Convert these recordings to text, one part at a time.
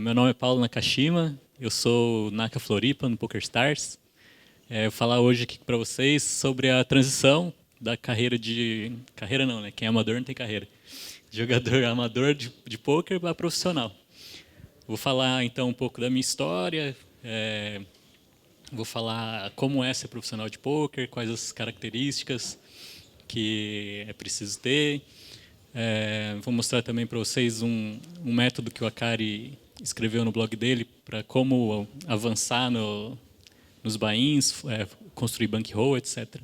Meu nome é Paulo Nakashima, eu sou Naka Floripa no PokerStars. Eu vou falar hoje aqui para vocês sobre a transição da carreira de... Carreira não, né? Quem é amador não tem carreira. Jogador amador de poker para profissional. Vou falar então um pouco da minha história, vou falar como é ser profissional de poker, quais as características que é preciso ter. Vou mostrar também para vocês um método que o Akari escreveu no blog dele para como avançar nos buy-ins, construir bankroll, etc.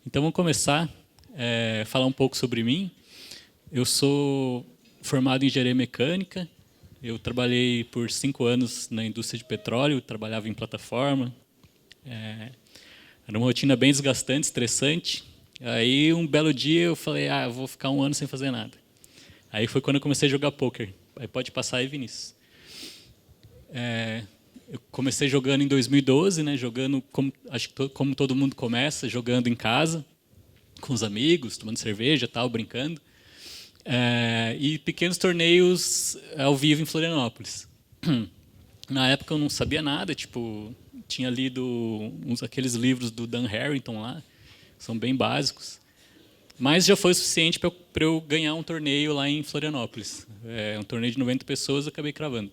Então vamos começar a falar um pouco sobre mim. Eu sou formado em engenharia mecânica. Eu trabalhei por 5 anos na indústria de petróleo, trabalhava em plataforma. Era uma rotina bem desgastante, estressante. Aí, um belo dia, eu falei, eu vou ficar 1 ano sem fazer nada. Aí foi quando eu comecei a jogar poker. Aí pode passar aí, Vinícius. Eu comecei jogando em 2012, né, jogando, acho que como todo mundo começa, jogando em casa, com os amigos, tomando cerveja, tal, brincando. E pequenos torneios ao vivo em Florianópolis. Na época eu não sabia nada, tipo, tinha lido aqueles livros do Dan Harrington lá, são bem básicos. Mas já foi o suficiente para eu ganhar um torneio lá em Florianópolis. Um torneio de 90 pessoas, eu acabei cravando.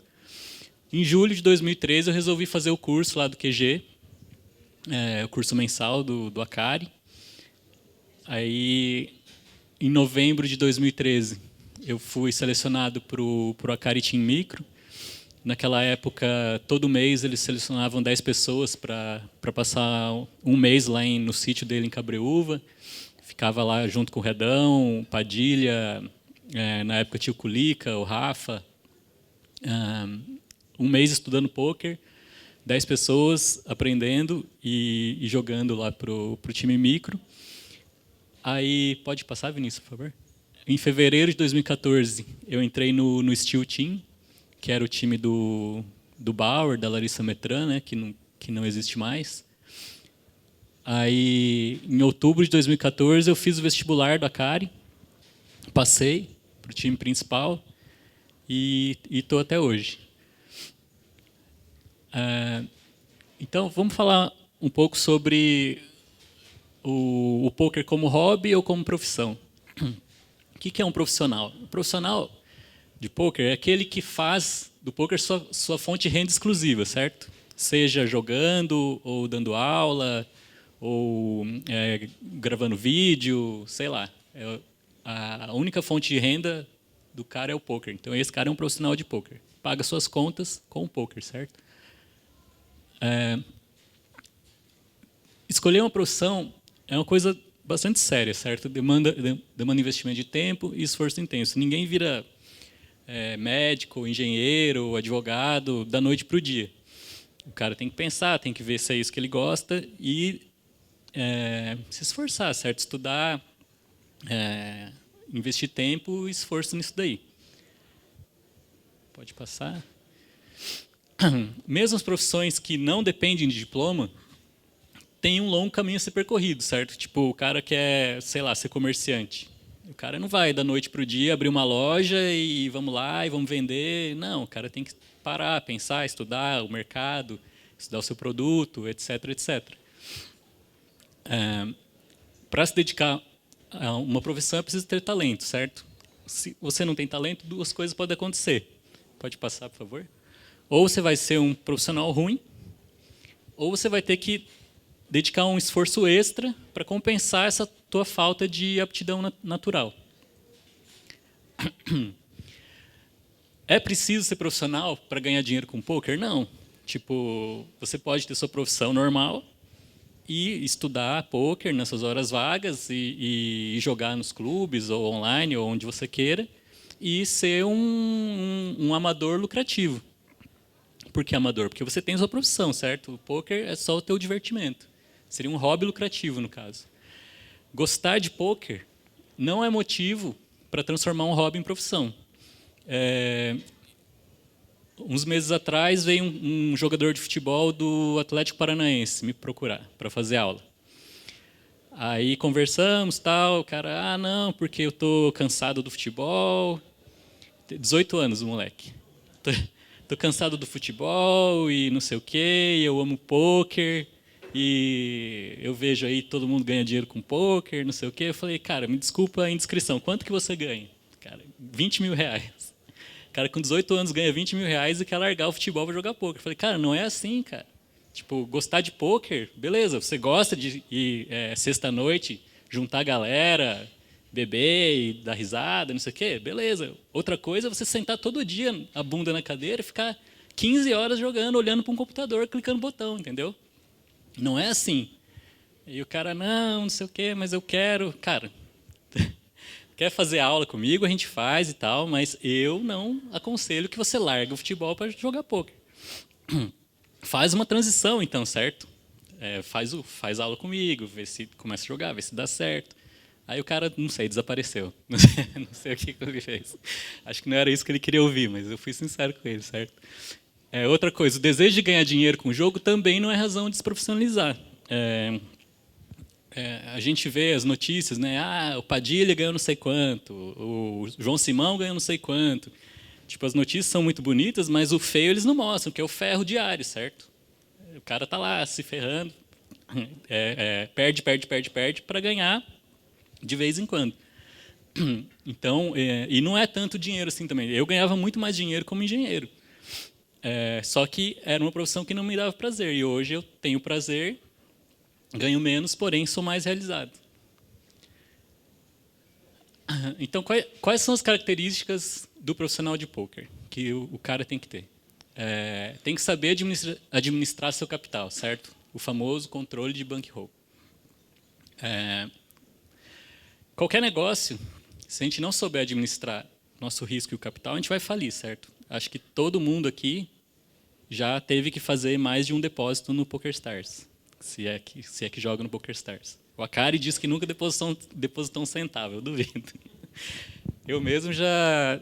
Em julho de 2013, eu resolvi fazer o curso lá do QG, o curso mensal do Akari. Aí, em novembro de 2013, eu fui selecionado para o Akari Team Micro. Naquela época, todo mês eles selecionavam 10 pessoas para passar um mês lá no sítio dele em Cabreúva. Ficava lá junto com o Redão, o Padilha, na época tinha o Culica, o Rafa. Um mês estudando pôquer, 10 pessoas aprendendo e jogando lá para o time micro. Aí, pode passar, Vinícius, por favor? Em fevereiro de 2014, eu entrei no Steel Team, que era o time do Bauer, da Larissa Metran, né, que não existe mais. Aí, em outubro de 2014, eu fiz o vestibular do Akari, passei para o time principal e estou até hoje. Então, vamos falar um pouco sobre o poker como hobby ou como profissão. O que é um profissional? Um profissional de poker é aquele que faz do poker sua fonte de renda exclusiva, certo? Seja jogando, ou dando aula, ou gravando vídeo, sei lá. A única fonte de renda do cara é o poker. Então, esse cara é um profissional de poker. Paga suas contas com o poker, certo? Escolher uma profissão é uma coisa bastante séria, certo? Demanda investimento de tempo e esforço intenso. Ninguém vira médico, engenheiro, advogado da noite para o dia. O cara tem que pensar, tem que ver se é isso que ele gosta e se esforçar, certo? Estudar, investir tempo e esforço nisso daí. Pode passar. Mesmo as profissões que não dependem de diploma, tem um longo caminho a ser percorrido, certo? Tipo, o cara quer, sei lá, ser comerciante. O cara não vai da noite para o dia abrir uma loja e vamos lá e vamos vender. Não, o cara tem que parar, pensar, estudar o mercado, estudar o seu produto, etc, etc. Para se dedicar a uma profissão é preciso ter talento, certo? Se você não tem talento, 2 coisas podem acontecer. Pode passar, por favor? Ou você vai ser um profissional ruim, ou você vai ter que dedicar um esforço extra para compensar essa tua falta de aptidão natural. É preciso ser profissional para ganhar dinheiro com poker? Não. Tipo, você pode ter sua profissão normal e estudar poker nessas horas vagas e jogar nos clubes ou online ou onde você queira e ser um amador lucrativo. Por que amador? Porque você tem sua profissão, certo? O poker é só o teu divertimento. Seria um hobby lucrativo, no caso. Gostar de poker não é motivo para transformar um hobby em profissão. Uns meses atrás veio um jogador de futebol do Atlético Paranaense me procurar para fazer aula. Aí conversamos, tal, o cara, não, porque eu estou cansado do futebol. 18 anos o moleque. tô cansado do futebol e não sei o quê, e eu amo pôquer, e eu vejo aí todo mundo ganha dinheiro com pôquer, não sei o quê. Eu falei, cara, me desculpa a indiscrição, quanto que você ganha? Cara, 20 mil reais. O cara com 18 anos ganha 20 mil reais e quer largar o futebol para jogar pôquer. Eu falei, cara, não é assim, cara. Tipo, gostar de pôquer, beleza, você gosta de ir sexta-noite, juntar a galera, beber e dar risada, não sei o quê, beleza. Outra coisa é você sentar todo dia a bunda na cadeira e ficar 15 horas jogando, olhando para um computador, clicando botão, entendeu? Não é assim. E o cara, não sei o quê, mas eu quero. Cara, quer fazer aula comigo, a gente faz e tal, mas eu não aconselho que você largue o futebol para jogar pôquer. Faz uma transição, então, certo? Faz aula comigo, vê se começa a jogar, vê se dá certo. Aí o cara, não sei, desapareceu. Não sei o que ele fez. Acho que não era isso que ele queria ouvir, mas eu fui sincero com ele, certo? Outra coisa, o desejo de ganhar dinheiro com o jogo também não é razão de se profissionalizar. A gente vê as notícias, né? O Padilha ganhou não sei quanto, o João Simão ganhou não sei quanto. Tipo, as notícias são muito bonitas, mas o feio eles não mostram, que é o ferro diário, certo? O cara tá lá se ferrando, perde para ganhar de vez em quando. Então, e não é tanto dinheiro assim também. Eu ganhava muito mais dinheiro como engenheiro. Só que era uma profissão que não me dava prazer. E hoje eu tenho prazer, ganho menos, porém sou mais realizado. Então, quais são as características do profissional de pôquer que o cara tem que ter? Tem que saber administrar seu capital, certo? O famoso controle de bankroll. Qualquer negócio, se a gente não souber administrar nosso risco e o capital, a gente vai falir, certo? Acho que todo mundo aqui já teve que fazer mais de um depósito no PokerStars, se é que joga no PokerStars. O Akari disse que nunca depositou um centavo, eu duvido. Eu mesmo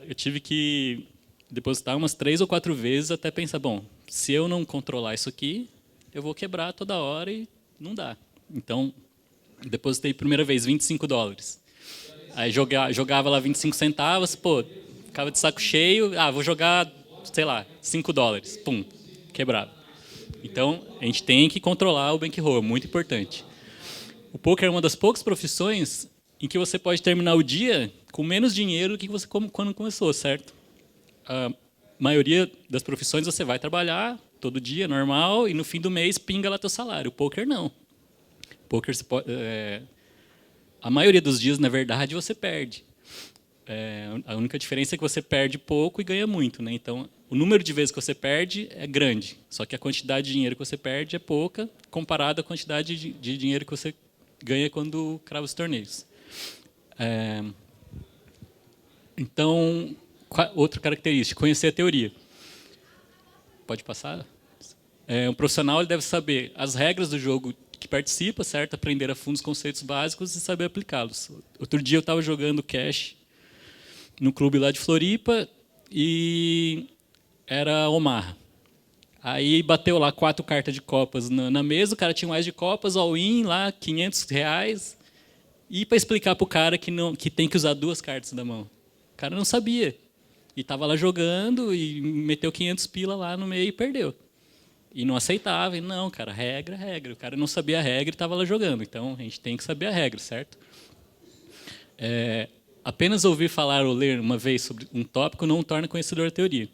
eu tive que depositar umas 3 ou 4 vezes até pensar, bom, se eu não controlar isso aqui, eu vou quebrar toda hora e não dá. Então, depositei a primeira vez $25. Aí jogava lá 25 centavos, pô, ficava de saco cheio, vou jogar, sei lá, $5. Pum, quebrava. Então, a gente tem que controlar o bankroll, é muito importante. O poker é uma das poucas profissões em que você pode terminar o dia com menos dinheiro do que você quando começou, certo? A maioria das profissões você vai trabalhar todo dia, normal, e no fim do mês pinga lá teu salário. O poker não. O poker a maioria dos dias, na verdade, você perde. A única diferença é que você perde pouco e ganha muito, né? Então, o número de vezes que você perde é grande, só que a quantidade de dinheiro que você perde é pouca comparado à quantidade de dinheiro que você ganha quando crava os torneios. Então, outra característica, conhecer a teoria. Pode passar? Um profissional ele deve saber as regras do jogo que participa, certo? Aprender a fundo os conceitos básicos e saber aplicá-los. Outro dia eu estava jogando cash no clube lá de Floripa e era Omar. Aí bateu lá 4 cartas de copas na mesa, o cara tinha mais de copas, all-in lá, R$500. E para explicar para o cara que tem que usar 2 cartas da mão. O cara não sabia. E estava lá jogando e meteu 500 pila lá no meio e perdeu. E não aceitava. E não, cara, regra. O cara não sabia a regra e estava lá jogando. Então, a gente tem que saber a regra, certo? Apenas ouvir falar ou ler uma vez sobre um tópico não o torna conhecedor da teoria.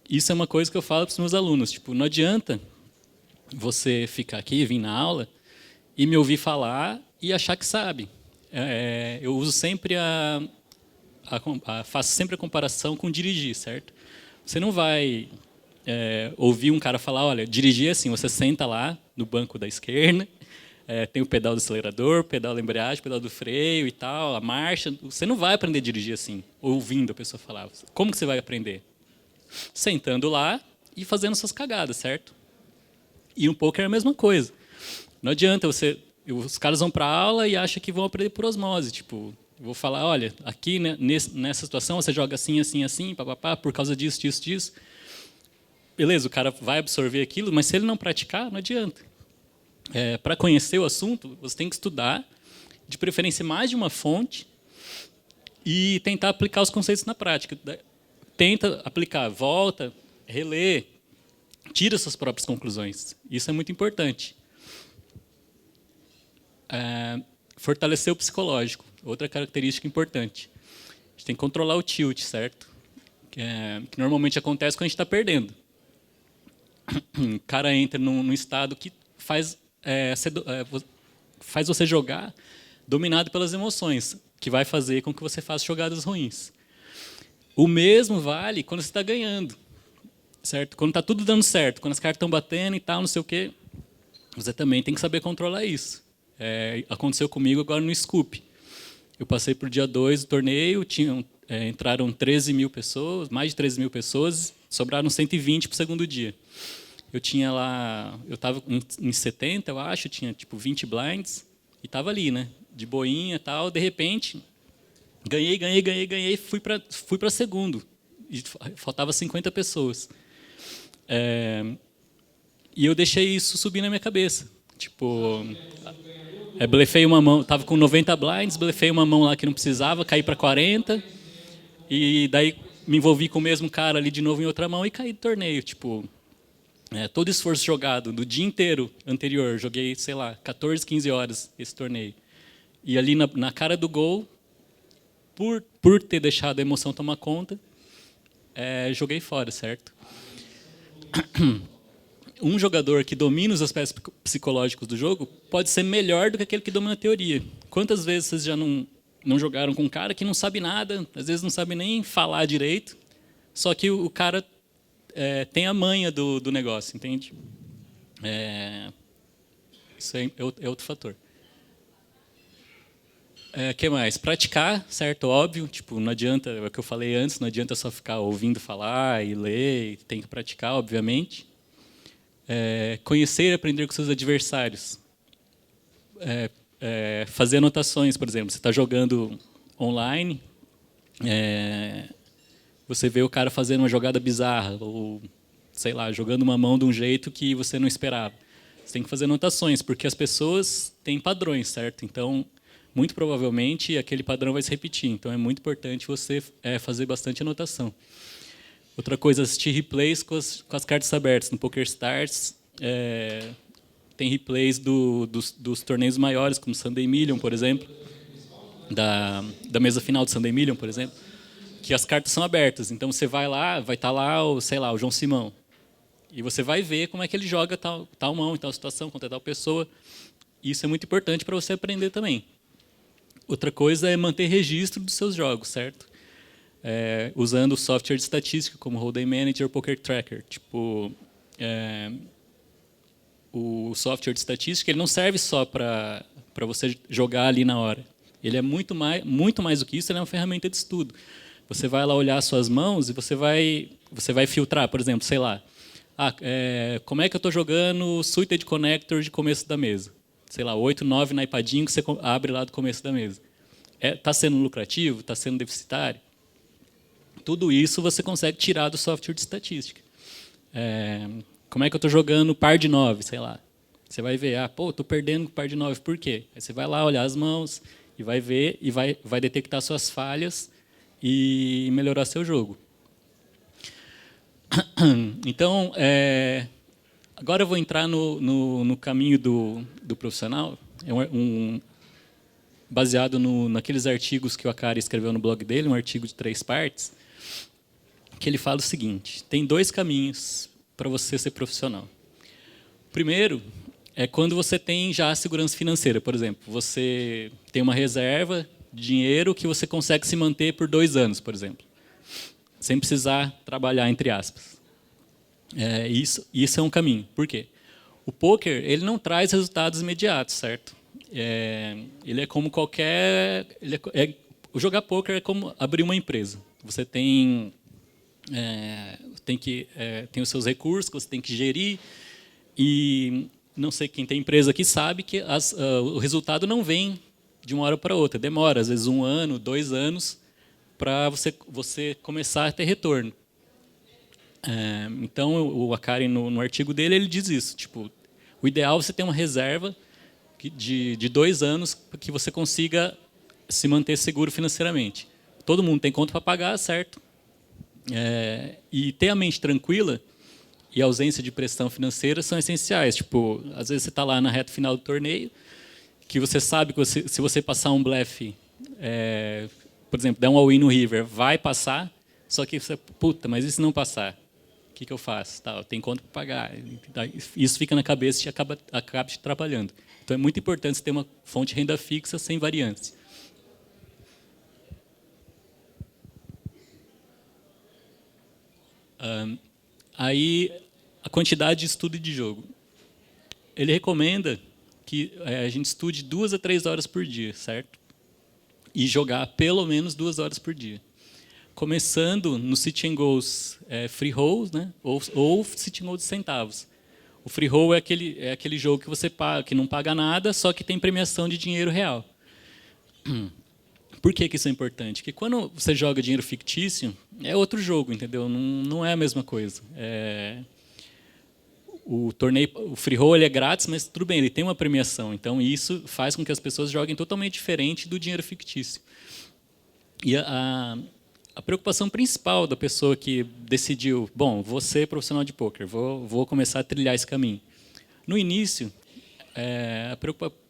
Isso é uma coisa que eu falo para os meus alunos. Tipo, não adianta você ficar aqui, vir na aula, e me ouvir falar e achar que sabe. Eu uso sempre faço sempre a comparação com dirigir, certo? Você não vai ouvir um cara falar, olha, dirigir é assim, você senta lá no banco da esquerda, tem o pedal do acelerador, pedal da embreagem, pedal do freio e tal, a marcha. Você não vai aprender a dirigir assim, ouvindo a pessoa falar. Como que você vai aprender? Sentando lá e fazendo suas cagadas, certo? E um poker é a mesma coisa. Não adianta os caras vão para a aula e acham que vão aprender por osmose. Tipo, eu vou falar, olha, aqui né, nessa situação você joga assim, assim, assim, papapá, por causa disso, disso, disso. Beleza, o cara vai absorver aquilo, mas se ele não praticar, não adianta. Para conhecer o assunto, você tem que estudar, de preferência mais de uma fonte, e tentar aplicar os conceitos na prática. tenta aplicar, volta, relê, tira suas próprias conclusões. Isso é muito importante. Fortalecer o psicológico, outra característica importante. A gente tem que controlar o tilt, certo? Que normalmente acontece quando a gente está perdendo. O cara entra num estado que faz você jogar dominado pelas emoções, que vai fazer com que você faça jogadas ruins. O mesmo vale quando você está ganhando, certo? Quando está tudo dando certo, quando as cartas estão batendo e tal, não sei o quê, você também tem que saber controlar isso. Aconteceu comigo agora no Scoop. Eu passei por dia 2 do torneio, entraram 13 mil pessoas, mais de 13 mil pessoas, sobraram 120 para o segundo dia. Eu tinha lá, eu estava em 70, eu acho, tinha tipo 20 blinds, e estava ali, né, de boinha e tal, de repente, ganhei, fui para segundo, e faltava 50 pessoas. E eu deixei isso subir na minha cabeça. Tipo, blefei uma mão, estava com 90 blinds, blefei uma mão lá que não precisava, caí para 40, e daí me envolvi com o mesmo cara ali de novo em outra mão e caí do torneio. Tipo, todo esforço jogado do dia inteiro anterior, joguei, sei lá, 14, 15 horas esse torneio. E ali na cara do gol, por ter deixado a emoção tomar conta, joguei fora, certo? Um jogador que domina os aspectos psicológicos do jogo pode ser melhor do que aquele que domina a teoria. Quantas vezes vocês já não jogaram com um cara que não sabe nada, às vezes não sabe nem falar direito, só que o cara tem a manha do negócio, entende? Isso é outro fator. Que mais? Praticar, certo? Óbvio, tipo, não adianta, é o que eu falei antes, não adianta só ficar ouvindo falar e ler, tem que praticar, obviamente. Conhecer e aprender com seus adversários. Fazer anotações, por exemplo, você está jogando online, você vê o cara fazendo uma jogada bizarra, ou, sei lá, jogando uma mão de um jeito que você não esperava. Você tem que fazer anotações, porque as pessoas têm padrões, certo? Então, muito provavelmente, aquele padrão vai se repetir. Então, é muito importante você fazer bastante anotação. Outra coisa, assistir replays com as cartas abertas. No PokerStars, tem replays dos torneios maiores, como Sunday Million, por exemplo, da mesa final do Sunday Million, por exemplo, que as cartas são abertas. Então, você vai lá, vai estar lá, sei lá, o João Simão. E você vai ver como é que ele joga tal mão, em tal situação, contra tal pessoa. Isso é muito importante para você aprender também. Outra coisa é manter registro dos seus jogos, certo? Usando o software de estatística, como Hold'em Manager ou Poker Tracker. Tipo, o software de estatística ele não serve só para você jogar ali na hora. Ele é muito mais do que isso, ele é uma ferramenta de estudo. Você vai lá olhar suas mãos e você vai filtrar, por exemplo, sei lá, como é que eu estou jogando Suited Connector de começo da mesa? Sei lá, 8, 9 naipadinho que você abre lá do começo da mesa. Está sendo lucrativo? Está sendo deficitário? Tudo isso você consegue tirar do software de estatística. Como é que eu estou jogando par de 9? Sei lá. Você vai ver, estou perdendo par de 9, por quê? Aí você vai lá olhar as mãos e vai ver e vai detectar suas falhas e melhorar seu jogo. Então, agora eu vou entrar no caminho do profissional, baseado naqueles artigos que o Akari escreveu no blog dele, um artigo de 3 partes, que ele fala o seguinte: tem 2 caminhos para você ser profissional. O primeiro é quando você tem já a segurança financeira. Por exemplo, você tem uma reserva de dinheiro que você consegue se manter por 2 anos, por exemplo, sem precisar trabalhar, entre aspas. Isso é um caminho. Por quê? O poker ele não traz resultados imediatos, certo? Ele é como qualquer... jogar poker é como abrir uma empresa. Você tem os seus recursos que você tem que gerir e não sei quem tem empresa aqui sabe que o resultado não vem de uma hora para outra. Demora, às vezes, 1 ano, 2 anos para você começar a ter retorno. Então, o Akari, no artigo dele, ele diz isso. Tipo, o ideal é você ter uma reserva de 2 anos para que você consiga se manter seguro financeiramente. Todo mundo tem conta para pagar, certo? E ter a mente tranquila e a ausência de pressão financeira são essenciais. Tipo, às vezes você está lá na reta final do torneio, que você sabe que se você passar um blefe, por exemplo, der um all-in no river, vai passar, só que você, puta, mas e se não passar? O que eu faço? Tá, eu tenho conta para pagar. Isso fica na cabeça e acaba te atrapalhando. Então é muito importante você ter uma fonte de renda fixa sem variantes. Aí, a quantidade de estudo de jogo. Ele recomenda que a gente estude 2 a 3 horas por dia, certo? E jogar pelo menos 2 horas por dia. Começando no Sit and Go's free rolls, né? ou Sit and Go de centavos. O free roll é aquele jogo que você paga, que não paga nada, só que tem premiação de dinheiro real. Por que isso é importante? Porque quando você joga dinheiro fictício, é outro jogo, entendeu? Não é a mesma coisa. O torneio, o free roll ele é grátis, mas tudo bem, ele tem uma premiação. Então isso faz com que as pessoas joguem totalmente diferente do dinheiro fictício. E a preocupação principal da pessoa que decidiu, bom, vou ser profissional de pôquer, vou começar a trilhar esse caminho. No início, a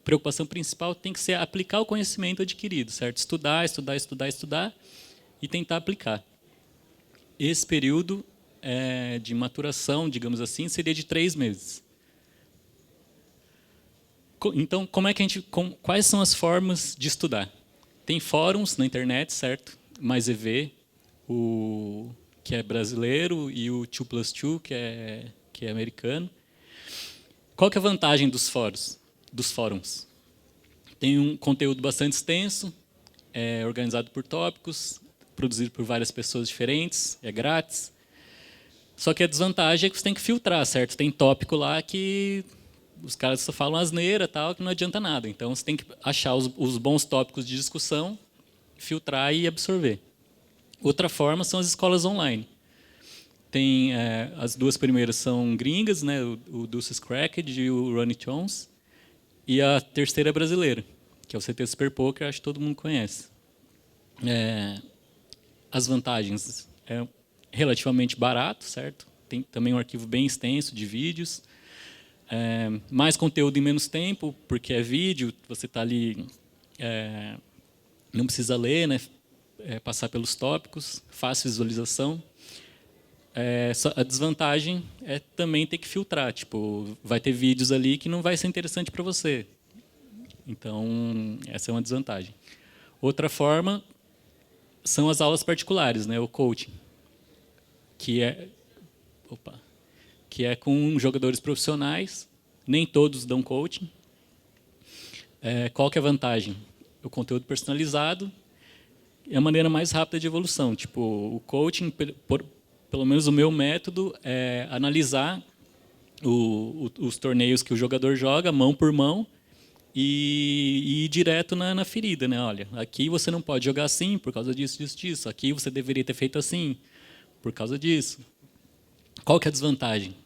preocupação principal tem que ser aplicar o conhecimento adquirido, certo? Estudar e tentar aplicar. Esse período de maturação, digamos assim, seria de 3 meses. Então, quais são as formas de estudar? Tem fóruns na internet, certo? MyZV, que é brasileiro, e o 2+2, que é americano. Qual que é a vantagem dos fóruns? Tem um conteúdo bastante extenso, é organizado por tópicos, produzido por várias pessoas diferentes, é grátis. Só que a desvantagem é que você tem que filtrar, certo? Tem tópico lá que os caras só falam asneira, tal, que não adianta nada. Então você tem que achar os bons tópicos de discussão, filtrar e absorver. Outra forma são as escolas online. Tem, as 2 primeiras são gringas, né? o Deuces Cracked e o Ronnie Jones. E a terceira é brasileira, que é o CT Super Poker, acho que todo mundo conhece. As vantagens, é relativamente barato, certo? Tem também um arquivo bem extenso de vídeos. Mais conteúdo em menos tempo, porque é vídeo, você está ali, não precisa ler, né? Passar pelos tópicos, fácil visualização. A desvantagem é também ter que filtrar, tipo, vai ter vídeos ali que não vai ser interessante para você. Então, essa é uma desvantagem. Outra forma são as aulas particulares, né, o coaching, que é com jogadores profissionais, nem todos dão coaching. Qual que é a vantagem? O conteúdo personalizado é a maneira mais rápida de evolução. Tipo, o coaching, pelo menos o meu método, é analisar os torneios que o jogador joga, mão por mão, e ir direto na ferida, né? Olha, aqui você não pode jogar assim por causa disso, disso, disso. Aqui você deveria ter feito assim por causa disso. Qual que é a desvantagem?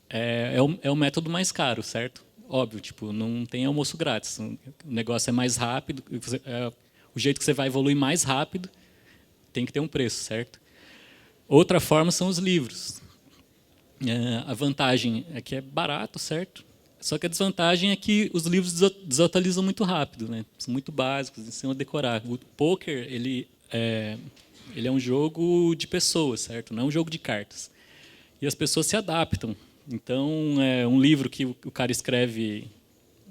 É o método mais caro, certo? Óbvio, tipo, não tem almoço grátis. O negócio é mais rápido. O jeito que você vai evoluir mais rápido tem que ter um preço, certo? Outra forma são os livros. A vantagem é que é barato, certo? Só que a desvantagem é que os livros desatualizam muito rápido, né? São muito básicos, ensinam a decorar. O poker, ele é um jogo de pessoas, certo? Não é um jogo de cartas. E as pessoas se adaptam. Então, um livro que o cara escreve,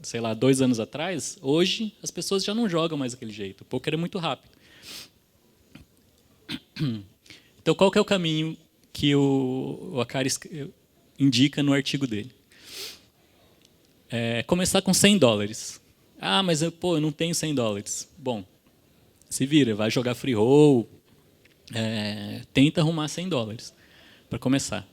sei lá, 2 anos atrás, hoje as pessoas já não jogam mais daquele jeito. O poker é muito rápido. Então, qual que é o caminho que o Akari indica no artigo dele? Começar com $100. Ah, mas eu não tenho $100. Bom, se vira, vai jogar free roll, tenta arrumar $100 para começar.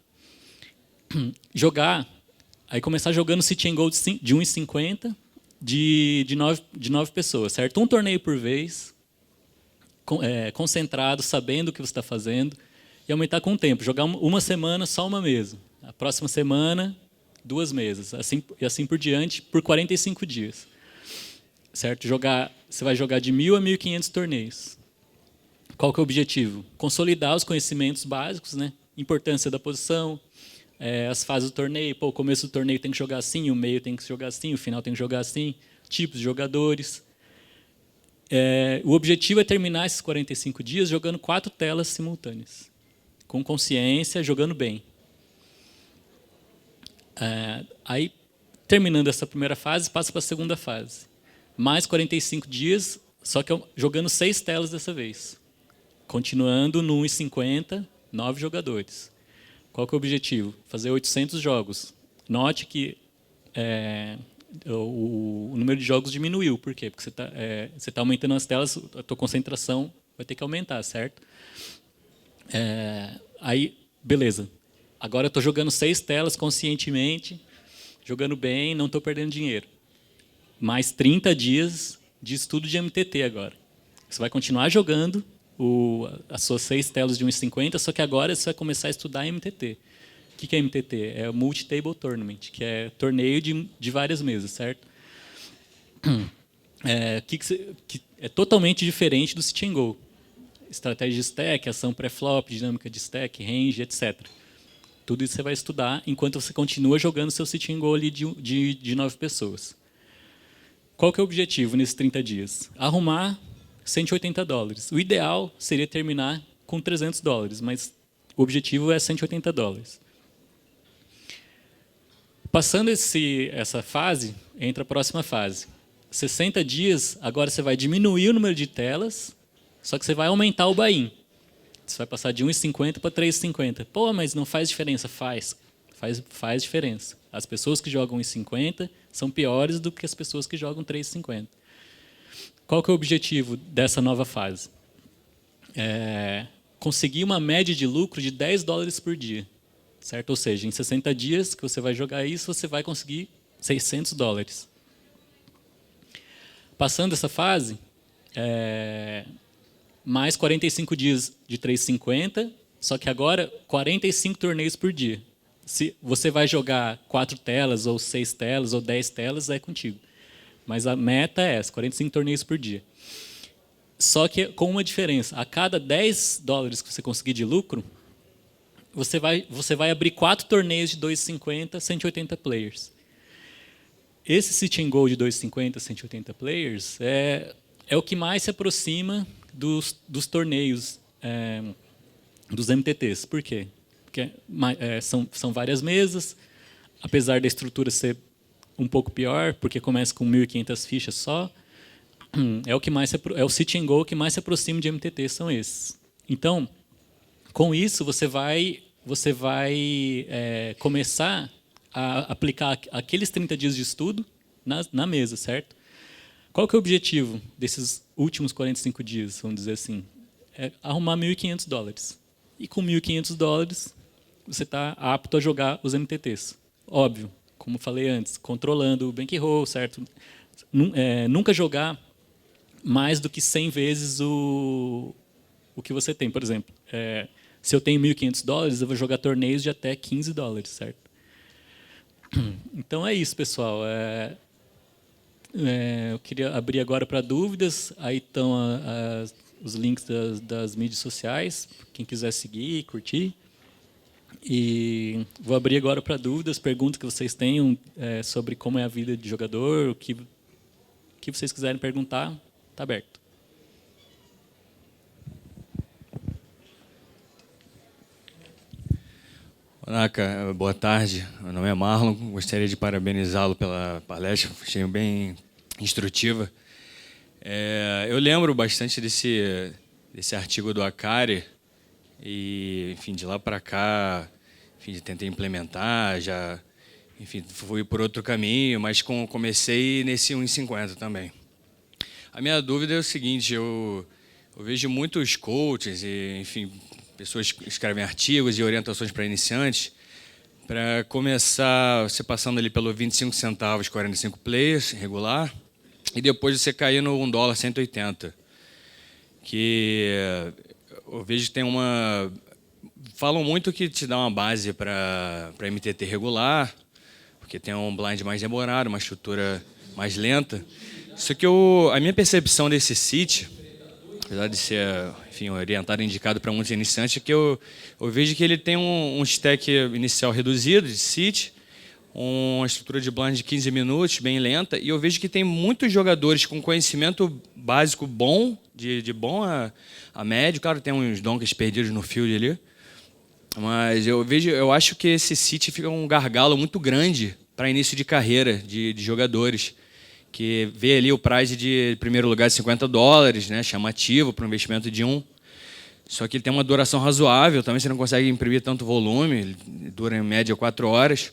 Aí começar jogando Sit and Go de 1,50 de 9 pessoas, certo? Um torneio por vez, concentrado, sabendo o que você está fazendo, e aumentar com o tempo. Jogar uma semana, só uma mesa. A próxima semana, 2 mesas. E assim por diante, por 45 dias. Certo? Você vai jogar de 1.000 a 1.500 torneios. Qual que é o objetivo? Consolidar os conhecimentos básicos, né? Importância da posição, as fases do torneio. Pô, o começo do torneio tem que jogar assim, o meio tem que jogar assim, o final tem que jogar assim, tipos de jogadores. O objetivo é terminar esses 45 dias jogando 4 telas simultâneas, com consciência, jogando bem. Aí, terminando essa primeira fase, passa para a segunda fase. Mais 45 dias, só que jogando 6 telas dessa vez. Continuando no 1,50, 9 jogadores. Qual que é o objetivo? Fazer 800 jogos. Note que o número de jogos diminuiu. Por quê? Porque você tá aumentando as telas, a tua concentração vai ter que aumentar, certo? Aí, beleza. Agora eu estou jogando 6 telas conscientemente, jogando bem, não estou perdendo dinheiro. Mais 30 dias de estudo de MTT agora. Você vai continuar jogando as suas 6 telas de 1,50, só que agora você vai começar a estudar MTT. O que é MTT? É o Multi-Table Tournament, que é torneio de várias mesas, certo? Que é totalmente diferente do Sit and Go. Estratégia de stack, ação pré-flop, dinâmica de stack, range, etc. Tudo isso você vai estudar enquanto você continua jogando seu Sit and Go ali de 9 pessoas. Qual que é o objetivo nesses 30 dias? Arrumar $180. O ideal seria terminar com $300, mas o objetivo é $180. Passando essa fase, entra a próxima fase. 60 dias, agora você vai diminuir o número de telas, só que você vai aumentar o buy-in. Você vai passar de 1,50 para 3,50. Pô, mas não faz diferença? Faz diferença. As pessoas que jogam 1,50 são piores do que as pessoas que jogam 3,50. Qual que é o objetivo dessa nova fase? Conseguir uma média de lucro de $10 por dia. Certo? Ou seja, em 60 dias que você vai jogar isso, você vai conseguir $600. Passando essa fase, mais 45 dias de 3,50, só que agora 45 torneios por dia. Se você vai jogar 4 telas, ou 6 telas, ou 10 telas, é contigo. Mas a meta é essa, 45 torneios por dia. Só que com uma diferença. A cada $10 que você conseguir de lucro, você vai abrir 4 torneios de 2,50, 180 players. Esse Sit and Go de 2,50, 180 players é o que mais se aproxima dos torneios dos MTTs. Por quê? Porque são várias mesas, apesar da estrutura ser um pouco pior, porque começa com 1.500 fichas só. É o Sit and Go que mais se aproxima de MTT, são esses. Então, com isso, você vai começar a aplicar aqueles 30 dias de estudo na mesa, certo? Qual que é o objetivo desses últimos 45 dias, vamos dizer assim? É arrumar $1.500. E com $1.500, você está apto a jogar os MTTs. Óbvio, como falei antes, controlando o bankroll, certo? Nunca jogar mais do que 100 vezes o que você tem. Por exemplo, se eu tenho $1.500, eu vou jogar torneios de até $15, certo? Então é isso, pessoal. Eu queria abrir agora para dúvidas. Aí estão os links das mídias sociais, quem quiser seguir, curtir. E vou abrir agora para dúvidas, perguntas que vocês tenham sobre como é a vida de jogador, o que vocês quiserem perguntar, está aberto. Naka, boa tarde. Meu nome é Marlon. Gostaria de parabenizá-lo pela palestra. Achei bem instrutiva. Eu lembro bastante desse artigo do Akari e, enfim, de lá para cá, enfim, tentei implementar, já, enfim, fui por outro caminho, mas comecei nesse 1,50 também. A minha dúvida é o seguinte: eu vejo muitos coaches e, enfim, pessoas que escrevem artigos e orientações para iniciantes, para começar você passando ali pelo 25 centavos, 45 players, regular, e depois você cair no $1, 180. Que eu vejo que tem uma... Falam muito que te dá uma base para MTT regular, porque tem um blind mais demorado, uma estrutura mais lenta. Só que a minha percepção desse sit apesar de ser, enfim, orientado e indicado para muitos iniciantes, que eu vejo que ele tem um stack inicial reduzido de sit, uma estrutura de blind de 15 minutos, bem lenta, e eu vejo que tem muitos jogadores com conhecimento básico bom, de bom a médio, claro, tem uns donkeys perdidos no field ali, mas eu acho que esse sit fica um gargalo muito grande para início de carreira de jogadores, que vê ali o prize de primeiro lugar de $50, né, chamativo para um investimento de 1. Só que ele tem uma duração razoável, também você não consegue imprimir tanto volume, ele dura em média 4 horas.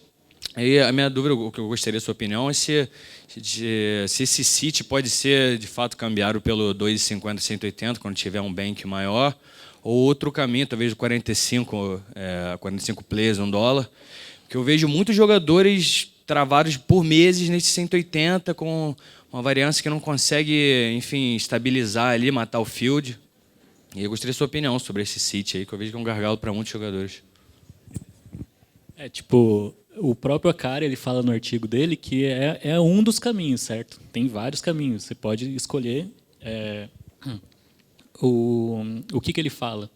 Aí a minha dúvida, o que eu gostaria da sua opinião, é se esse sit pode ser de fato cambiado pelo 2,50, 180, quando tiver um bank maior, ou outro caminho, talvez 45 plays, $1, porque eu vejo muitos jogadores travados por meses nesse 180, com uma variância que não consegue, enfim, estabilizar ali, matar o field. E eu gostaria da sua opinião sobre esse sit aí, que eu vejo que é um gargalo para muitos jogadores. Tipo, o próprio Akari, ele fala no artigo dele que é um dos caminhos, certo? Tem vários caminhos, você pode escolher o que ele fala.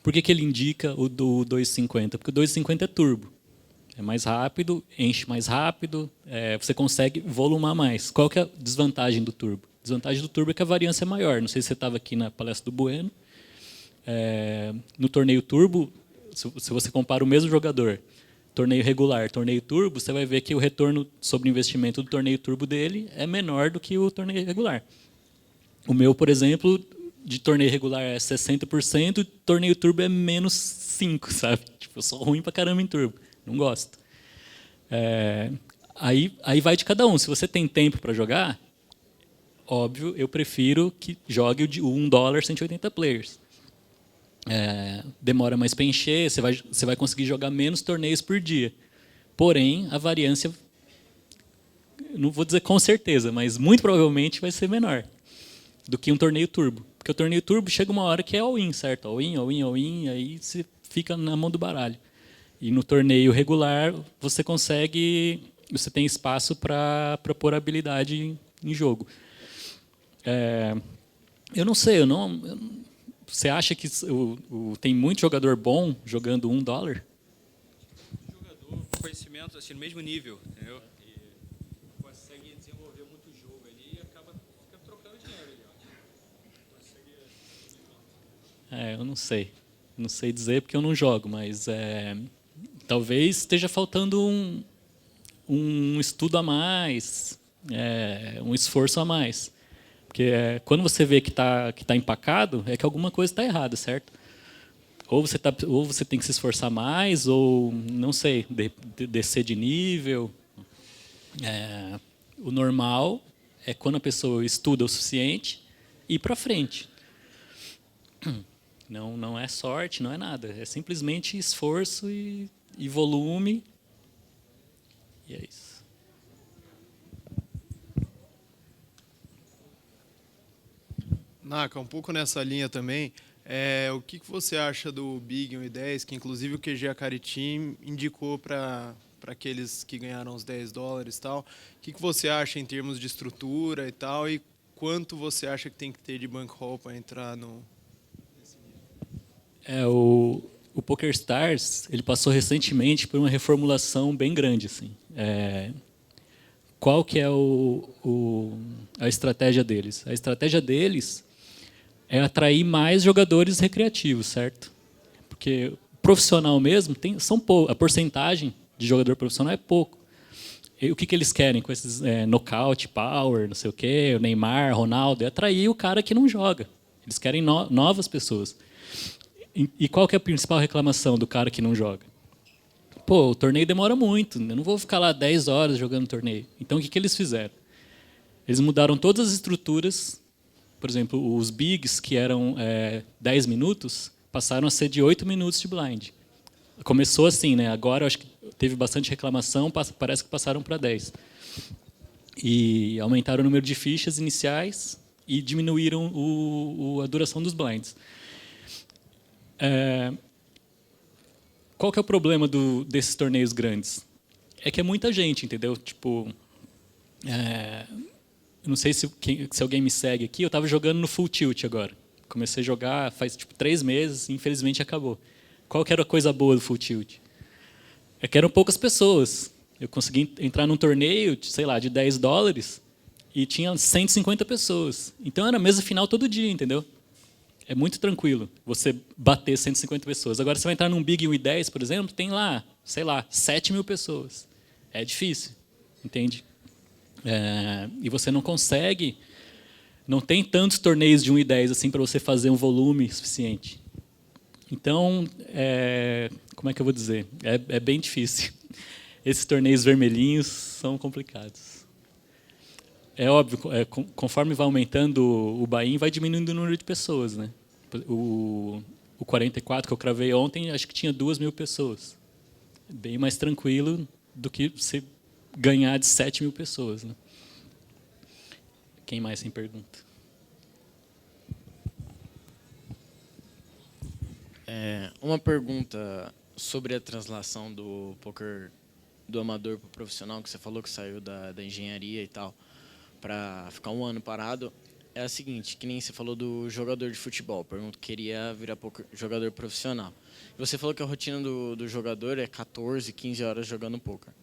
Por que ele indica o do 250? Porque o 250 é turbo. É mais rápido, enche mais rápido, você consegue volumar mais. Qual que é a desvantagem do turbo? A desvantagem do turbo é que a variância é maior. Não sei se você estava aqui na palestra do Bueno. No torneio turbo, se você compara o mesmo jogador, torneio regular, torneio turbo, você vai ver que o retorno sobre investimento do torneio turbo dele é menor do que o torneio regular. O meu, por exemplo, de torneio regular é 60%, torneio turbo é menos 5%, sabe? Tipo, eu sou ruim pra caramba em turbo. Não gosto. Aí vai de cada um. Se você tem tempo para jogar, óbvio, eu prefiro que jogue o de $1, 180 players. Demora mais para encher, você vai conseguir jogar menos torneios por dia. Porém, a variância, não vou dizer com certeza, mas muito provavelmente vai ser menor do que um torneio turbo. Porque o torneio turbo chega uma hora que é all-in, certo? All-in, all-in, all-in, aí você fica na mão do baralho. E no torneio regular, você tem espaço para pôr habilidade em jogo. Eu não sei, você acha que tem muito jogador bom jogando $1? Jogador com conhecimento assim, no mesmo nível, entendeu? E consegue desenvolver muito jogo ali e fica trocando dinheiro ali, ó. Eu não sei. Não sei dizer porque eu não jogo, mas talvez esteja faltando um estudo a mais, um esforço a mais. Porque quando você vê que tá empacado, é que alguma coisa está errada, certo? Ou você tem que se esforçar mais, ou, não sei, descer de nível. O normal é quando a pessoa estuda o suficiente e ir para frente. Não é sorte, não é nada. É simplesmente esforço e volume. E é isso. Naka, um pouco nessa linha também, o que você acha do Big 1,10, que inclusive o QG Akari Team indicou para aqueles que ganharam os $10 e tal. O que você acha em termos de estrutura e tal, e quanto você acha que tem que ter de bankroll para entrar no... O PokerStars, ele passou recentemente por uma reformulação bem grande, assim. Qual que é a estratégia deles? A estratégia deles é atrair mais jogadores recreativos, certo? Porque profissional mesmo, a porcentagem de jogador profissional é pouco. E o que eles querem com esses knockout, power, não sei o quê, o Neymar, Ronaldo, é atrair o cara que não joga. Eles querem novas pessoas. E qual que é a principal reclamação do cara que não joga? Pô, o torneio demora muito, eu não vou ficar lá 10 horas jogando torneio. Então, o que eles fizeram? Eles mudaram todas as estruturas. Por exemplo, os bigs, que eram 10 minutos, passaram a ser de 8 minutos de blind. Começou assim, né? Agora, eu acho que teve bastante reclamação, parece que passaram para 10. E aumentaram o número de fichas iniciais e diminuíram a duração dos blinds. Qual que é o problema desses torneios grandes? É que é muita gente, entendeu? Tipo, eu não sei se alguém me segue aqui, eu estava jogando no Full Tilt agora. comecei a jogar faz tipo 3 meses, e infelizmente acabou. Qual que era a coisa boa do Full Tilt? É que eram poucas pessoas. Eu consegui entrar num torneio, sei lá, de $10 e tinha 150 pessoas. Então era mesa final todo dia, entendeu? É muito tranquilo você bater 150 pessoas. Agora você vai entrar num Big 1 e 10, por exemplo, tem lá, sei lá, 7.000 pessoas. É difícil, entende? E você não consegue, não tem tantos torneios de 1 e 10 assim para você fazer um volume suficiente. Então, como é que eu vou dizer? É bem difícil. Esses torneios vermelhinhos são complicados. É óbvio, conforme vai aumentando o buy-in, vai diminuindo o número de pessoas, né? O 44 que eu cravei ontem, acho que tinha 2.000 pessoas. Bem mais tranquilo do que você ganhar de 7.000 pessoas, né? Quem mais tem pergunta? Uma pergunta sobre a translação do poker do amador para o profissional, que você falou que saiu da engenharia e tal, para ficar 1 ano parado, é a seguinte, que nem você falou do jogador de futebol, pergunto que queria virar jogador profissional. Você falou que a rotina do jogador é 14, 15 horas jogando poker.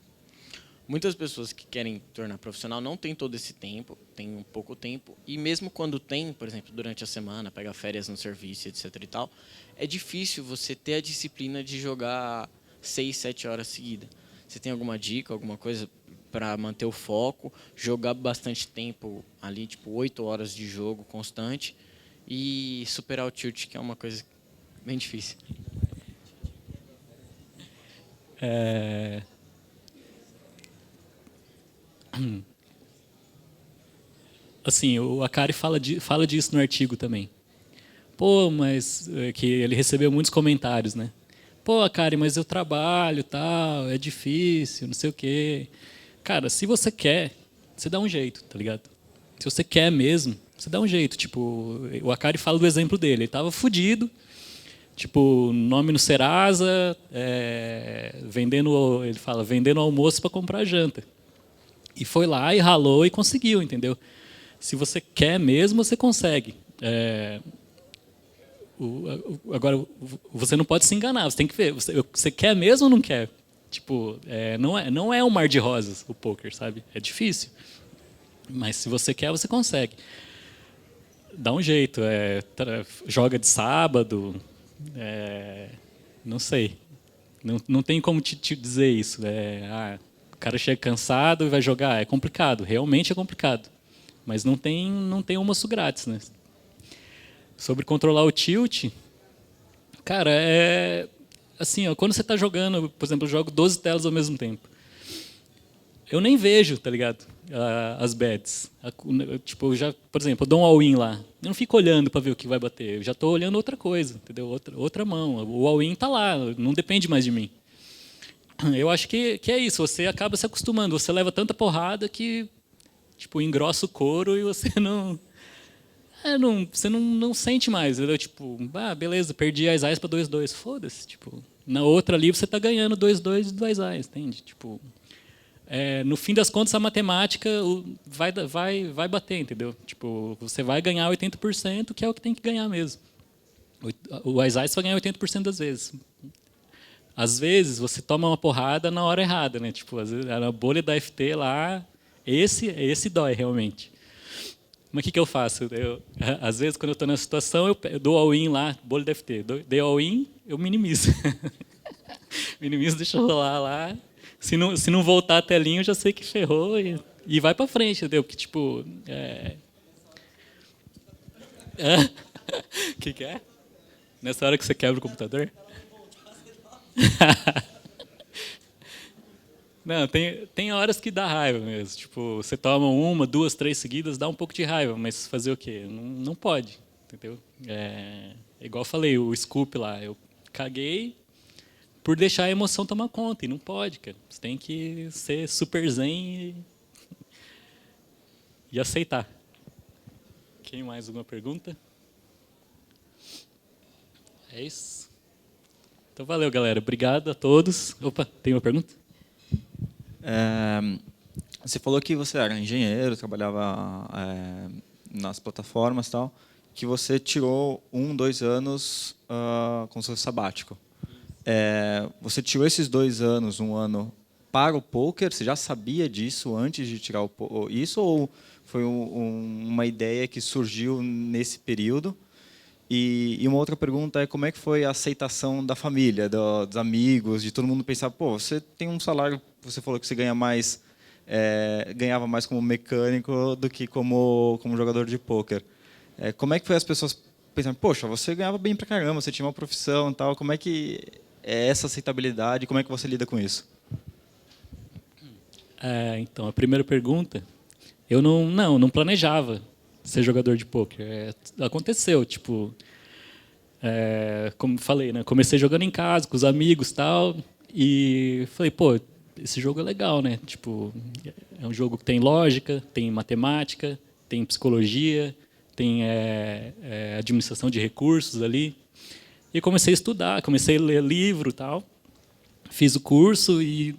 Muitas pessoas que querem tornar profissional não têm todo esse tempo, têm um pouco tempo, e mesmo quando tem, por exemplo, durante a semana, pega férias no serviço, etc. e tal, é difícil você ter a disciplina de jogar 6, 7 horas seguidas. Você tem alguma dica, alguma coisa para manter o foco, jogar bastante tempo ali, tipo 8 horas de jogo constante e superar o tilt, que é uma coisa bem difícil? Assim, o Akari fala disso no artigo também. Pô, mas que ele recebeu muitos comentários, né? Pô, Akari, mas eu trabalho, tal, é difícil, não sei o quê. Cara, se você quer, você dá um jeito, tá ligado? Se você quer mesmo, você dá um jeito. Tipo, o Akari fala do exemplo dele. Ele tava fudido, tipo, nome no Serasa, vendendo, ele fala, vendendo almoço para comprar janta. E foi lá e ralou e conseguiu, entendeu? Se você quer mesmo, você consegue. Agora, você não pode se enganar, você tem que ver. Você quer mesmo ou não quer? Tipo, não é um mar de rosas o poker, sabe? É difícil. Mas se você quer, você consegue. Dá um jeito. Joga de sábado. Não sei. Não tem como te dizer isso. O cara chega cansado e vai jogar. É complicado. Realmente é complicado. Mas não tem almoço grátis, né? Sobre controlar o tilt, cara, assim, ó, quando você está jogando, por exemplo, eu jogo 12 telas ao mesmo tempo. Eu nem vejo, tá ligado? As bets. Tipo, por exemplo, eu dou um all-in lá. Eu não fico olhando para ver o que vai bater. Eu já estou olhando outra coisa, entendeu? Outra mão. O all-in está lá, não depende mais de mim. Eu acho que é isso. Você acaba se acostumando. Você leva tanta porrada que, tipo, engrossa o couro e você você não sente mais, entendeu? Tipo, beleza, perdi as AIS para 2-2, foda-se. Tipo, na outra ali você está ganhando 2-2 e 2 AIS, entende? Tipo, no fim das contas, a matemática vai bater, entendeu? Tipo, você vai ganhar 80%, que é o que tem que ganhar mesmo. O AIS vai ganhar 80% das vezes. Às vezes, você toma uma porrada na hora errada, né? Tipo, às vezes, a bolha da FT lá, esse dói realmente. Mas o que eu faço? Às vezes, quando eu estou nessa situação, eu dou all-in lá, bolha da FT. Dei all-in, eu minimizo. Minimizo, deixa eu rolar lá. Se não voltar a telinha, eu já sei que ferrou e vai para frente, entendeu? Porque, tipo... O que é? Nessa hora que você quebra o computador? Não, tem horas que dá raiva mesmo. Tipo, você toma 1, 2, 3 seguidas, dá um pouco de raiva, mas fazer o quê? Não pode, entendeu? Igual eu falei, o scoop lá, eu caguei por deixar a emoção tomar conta, e não pode, cara. Você tem que ser super zen e aceitar. Quem mais? Alguma pergunta? É isso? Então valeu, galera. Obrigado a todos. Opa, tem uma pergunta? Você falou que você era engenheiro, trabalhava nas plataformas e tal, que você tirou 2 anos com seu sabático. Você tirou esses 2 anos, 1 ano, para o poker? Você já sabia disso antes de tirar isso, ou foi uma ideia que surgiu nesse período? E uma outra pergunta é como é que foi a aceitação da família, dos amigos, de todo mundo pensar, pô, você tem um salário, você falou que você ganhava mais como mecânico do que como jogador de pôquer. Como é que foi as pessoas pensando, poxa, você ganhava bem pra caramba, você tinha uma profissão e tal, como é que é essa aceitabilidade, como é que você lida com isso? Então, a primeira pergunta, eu não planejava ser jogador de pôquer. Aconteceu, tipo, como falei, né? Comecei jogando em casa com os amigos, tal, e falei, pô, esse jogo é legal, né? Tipo, é um jogo que tem lógica, tem matemática, tem psicologia, tem administração de recursos ali. E comecei a estudar, comecei a ler livro, tal. Fiz o curso e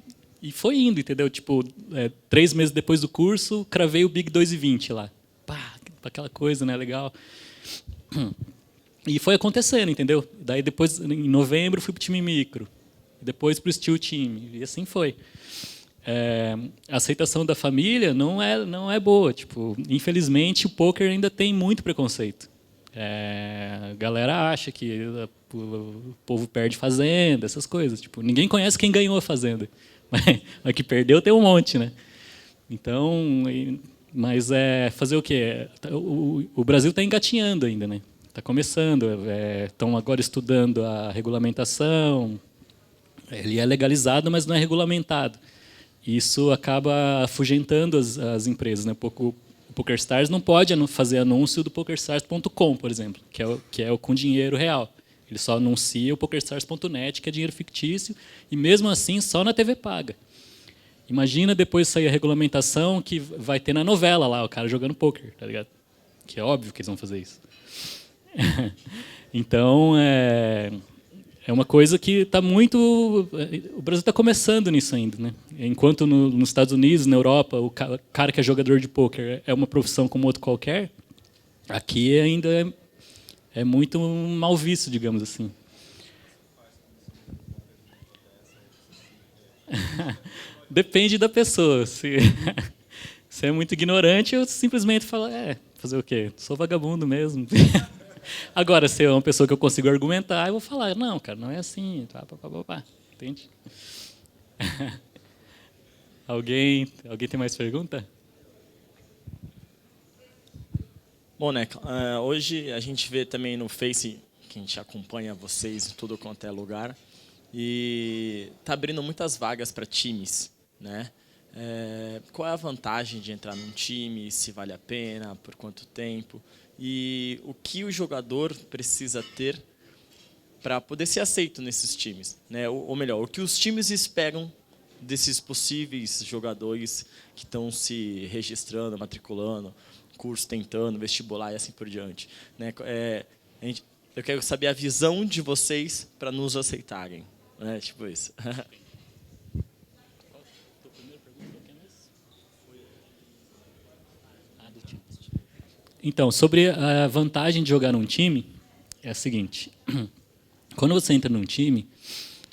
foi indo, entendeu? Tipo, 3 meses depois do curso, cravei o Big 2,20 lá. Pá, aquela coisa, né? Legal. E foi acontecendo, entendeu? Daí depois, em novembro, fui pro time micro. Depois pro Steel Team. E assim foi. A aceitação da família não é boa. Tipo, infelizmente, o poker ainda tem muito preconceito. A galera acha que o povo perde fazenda, essas coisas. Tipo, ninguém conhece quem ganhou a fazenda. Mas que perdeu tem um monte, né? Então, mas fazer o quê? O Brasil está engatinhando ainda, né? Está começando. Estão agora estudando a regulamentação. Ele é legalizado, mas não é regulamentado. Isso acaba afugentando as empresas, né? O PokerStars não pode fazer anúncio do PokerStars.com, por exemplo, que é o com dinheiro real. Ele só anuncia o PokerStars.net, que é dinheiro fictício, e mesmo assim só na TV paga. Imagina depois sair a regulamentação que vai ter na novela lá, o cara jogando poker, tá ligado? Que é óbvio que eles vão fazer isso. Então, é uma coisa que está muito... O Brasil está começando nisso ainda, né? Enquanto nos Estados Unidos, na Europa, o cara que é jogador de pôquer é uma profissão como outro qualquer, aqui ainda é muito mal visto, digamos assim. Depende da pessoa. Se é muito ignorante, eu simplesmente falo, fazer o quê? Sou vagabundo mesmo. Agora, se é uma pessoa que eu consigo argumentar, eu vou falar, não, cara, não é assim. Entende? Alguém tem mais pergunta? Bom, né, hoje a gente vê também no Face, que a gente acompanha vocês em tudo quanto é lugar, e está abrindo muitas vagas para times, né? Qual é a vantagem de entrar num time, se vale a pena, por quanto tempo, e o que o jogador precisa ter para poder ser aceito nesses times, né? Ou melhor, o que os times esperam desses possíveis jogadores que estão se registrando, matriculando, curso tentando, vestibular e assim por diante, né? Eu quero saber a visão de vocês para nos aceitarem, né? Tipo isso. Então, sobre a vantagem de jogar num time, é a seguinte. Quando você entra num time,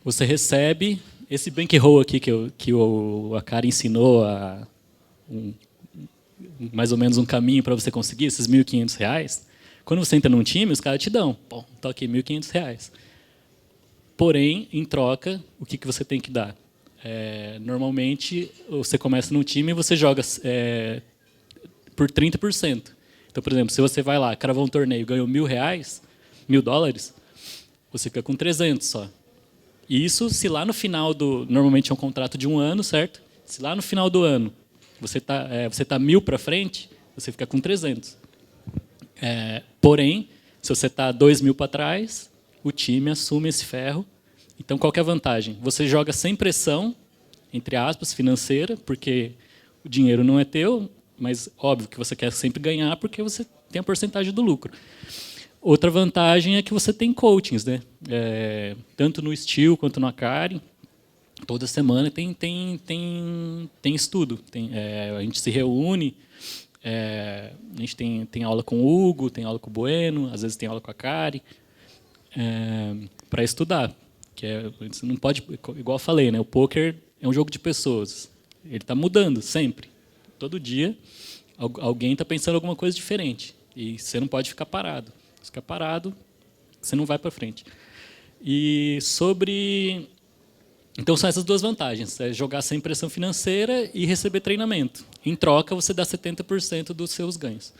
você recebe esse bankroll aqui que a cara ensinou mais ou menos um caminho para você conseguir, esses R$1.500. Quando você entra num time, os caras te dão, pô, tá aqui, R$1.500. Porém, em troca, o que você tem que dar? Normalmente, você começa num time e você joga por 30%. Então, por exemplo, se você vai lá, cravou um torneio e ganhou R$1.000, $1.000, você fica com 300 só. E isso, se lá no final normalmente é um contrato de 1 ano, certo? Se lá no final do ano você tá 1.000 para frente, você fica com 300. Porém, se você está 2.000 para trás, o time assume esse ferro. Então, qual que é a vantagem? Você joga sem pressão, entre aspas, financeira, porque o dinheiro não é teu, mas óbvio que você quer sempre ganhar porque você tem a porcentagem do lucro. Outra vantagem é que você tem coachings, né? Tanto no Steel quanto no Akari. Toda semana tem estudo. A gente se reúne, A gente tem aula com o Hugo, tem aula com o Bueno, às vezes tem aula com a Kari, para estudar. Você não pode, igual eu falei, né? O poker é um jogo de pessoas. Ele está mudando sempre. Todo dia alguém está pensando alguma coisa diferente. E você não pode ficar parado. Se ficar parado, você não vai para frente. E então são essas duas vantagens: jogar sem pressão financeira e receber treinamento. Em troca, você dá 70% dos seus ganhos.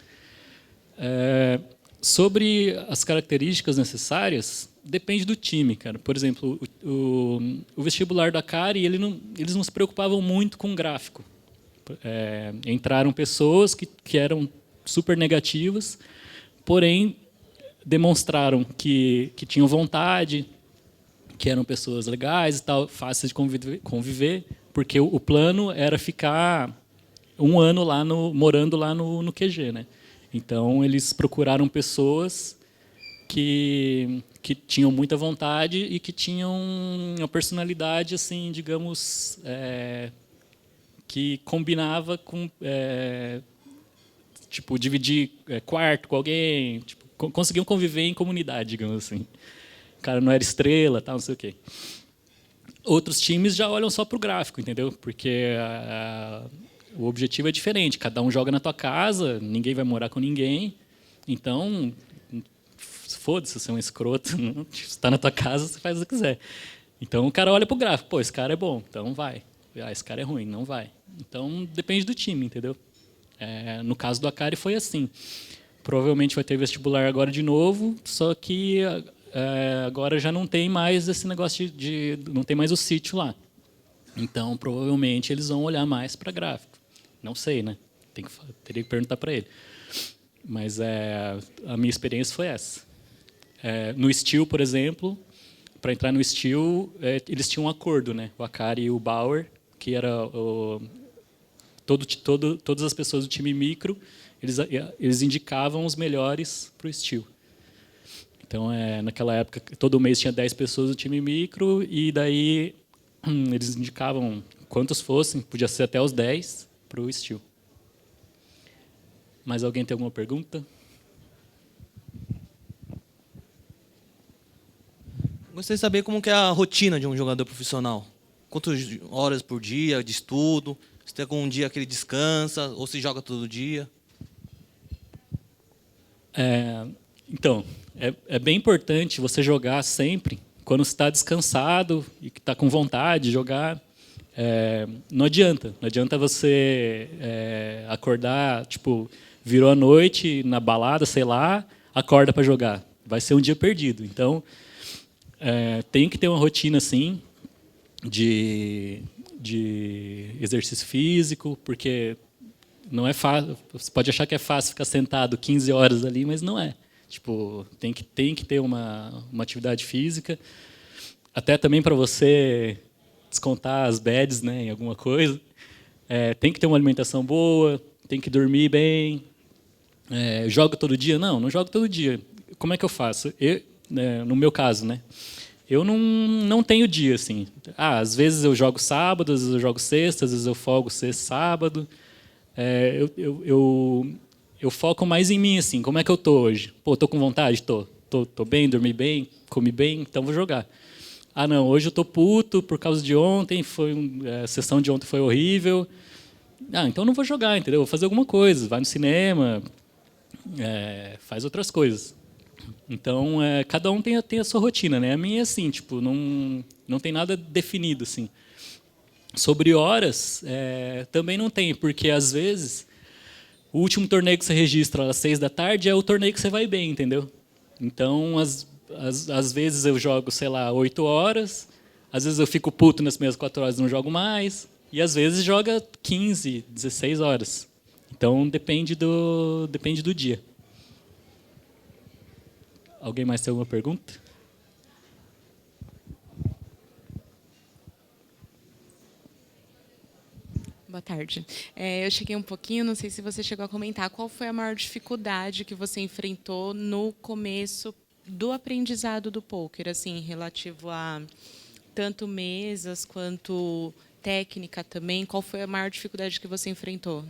Sobre as características necessárias, depende do time, cara. Por exemplo, o vestibular da Kari, eles não se preocupavam muito com gráfico. Entraram pessoas que eram super negativas, porém demonstraram que tinham vontade, que eram pessoas legais e tal, fáceis de conviver, porque o plano era ficar um ano lá morando lá no QG, né? Então eles procuraram pessoas que tinham muita vontade e que tinham uma personalidade, assim, digamos, que combinava com tipo, dividir quarto com alguém, tipo, conseguiam conviver em comunidade, digamos assim. O cara não era estrela, tal, não sei o quê. Outros times já olham só para o gráfico, entendeu? Porque o objetivo é diferente. Cada um joga na tua casa, ninguém vai morar com ninguém. Então, foda-se, você é um escroto. Você está na tua casa, você faz o que quiser. Então, o cara olha para o gráfico. Pô, esse cara é bom, então vai. Esse cara é ruim, não vai. Então, depende do time, entendeu? No caso do Akari foi assim. Provavelmente vai ter vestibular agora de novo, só que agora já não tem mais esse negócio não tem mais o sítio lá. Então, provavelmente, eles vão olhar mais para gráfico. Não sei, né? Teria que perguntar para ele. Mas a minha experiência foi essa. No Steel, por exemplo, para entrar no Steel, eles tinham um acordo, né? O Akari e o Bauer, que era todas as pessoas do time micro, eles indicavam os melhores para o Steel. Então, naquela época, todo mês tinha 10 pessoas do time micro, e daí eles indicavam quantos fossem, podia ser até os 10 para o Steel. Mais alguém tem alguma pergunta? Gostaria de saber como que é a rotina de um jogador profissional. Quantas horas por dia de estudo? Se tem algum dia que ele descansa ou se joga todo dia? Então, é bem importante você jogar sempre quando você está descansado e que está com vontade de jogar. Não adianta você acordar, tipo, virou a noite na balada, sei lá, acorda para jogar. Vai ser um dia perdido. Então, tem que ter uma rotina assim de exercício físico, porque não é fácil. Você pode achar que é fácil ficar sentado 15 horas ali, mas não é. Tipo, tem que ter uma atividade física, até também para você descontar as bads, né, em alguma coisa. Tem que ter uma alimentação boa, tem que dormir bem. Joga todo dia? Não jogo todo dia. Como é que eu faço? No meu caso, né? Eu não tenho dia, assim. Às vezes eu jogo sábado, às vezes eu jogo sexta, às vezes eu folgo sexta, sábado. Eu foco mais em mim, assim. Como é que eu tô hoje? Pô, tô com vontade? Tô bem, dormi bem, comi bem, então vou jogar. Não, hoje eu tô puto por causa de ontem, a sessão de ontem foi horrível. Então não vou jogar, entendeu? Vou fazer alguma coisa, vai no cinema, faz outras coisas. Então, cada um tem a sua rotina, né? A minha é assim, tipo, não tem nada definido, assim. Sobre horas, também não tem, porque às vezes o último torneio que você registra às 6 da tarde é o torneio que você vai bem, entendeu? Então, às vezes eu jogo, sei lá, 8 horas, às vezes eu fico puto nas primeiras 4 horas e não jogo mais, e às vezes joga 15, 16 horas. Então, depende do dia. Alguém mais tem alguma pergunta? Boa tarde. Eu cheguei um pouquinho, não sei se você chegou a comentar, qual foi a maior dificuldade que você enfrentou no começo do aprendizado do poker, assim, relativo a tanto mesas quanto técnica também? Qual foi a maior dificuldade que você enfrentou?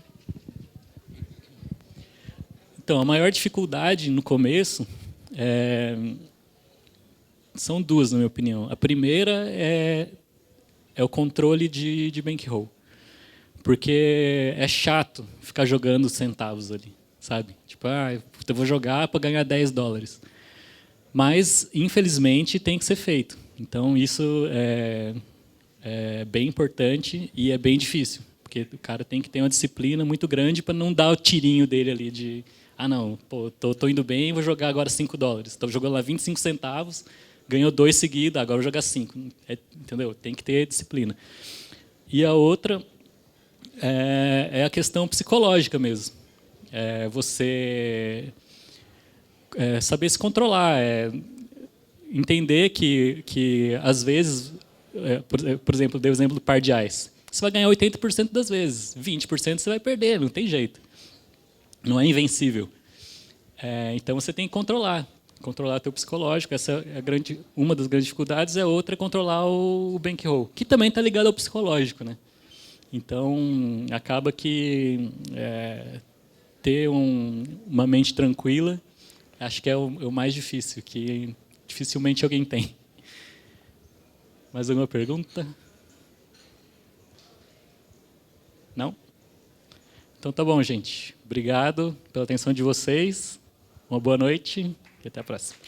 Então, a maior dificuldade no começo são duas, na minha opinião. A primeira é o controle de bankroll. Porque é chato ficar jogando centavos ali, sabe? Tipo, eu vou jogar para ganhar $10. Mas, infelizmente, tem que ser feito. Então, isso é bem importante e é bem difícil. Porque o cara tem que ter uma disciplina muito grande para não dar o tirinho dele ali de não, pô, tô indo bem, vou jogar agora $5. Estou jogando lá 25 centavos, ganhou 2 seguidos, agora vou jogar 5. Entendeu? Tem que ter disciplina. E a outra é a questão psicológica mesmo. Você saber se controlar, entender que às vezes, por exemplo, dei o exemplo do par de ais. Você vai ganhar 80% das vezes, 20% você vai perder, não tem jeito. Não é invencível. Então você tem que controlar teu psicológico. Essa é uma das grandes dificuldades. A outra é controlar o bankroll, que também está ligado ao psicológico, né? Então acaba que ter uma mente tranquila, acho que é o mais difícil, que dificilmente alguém tem. Mais alguma pergunta? Não? Então tá bom, gente. Obrigado pela atenção de vocês. Uma boa noite e até a próxima.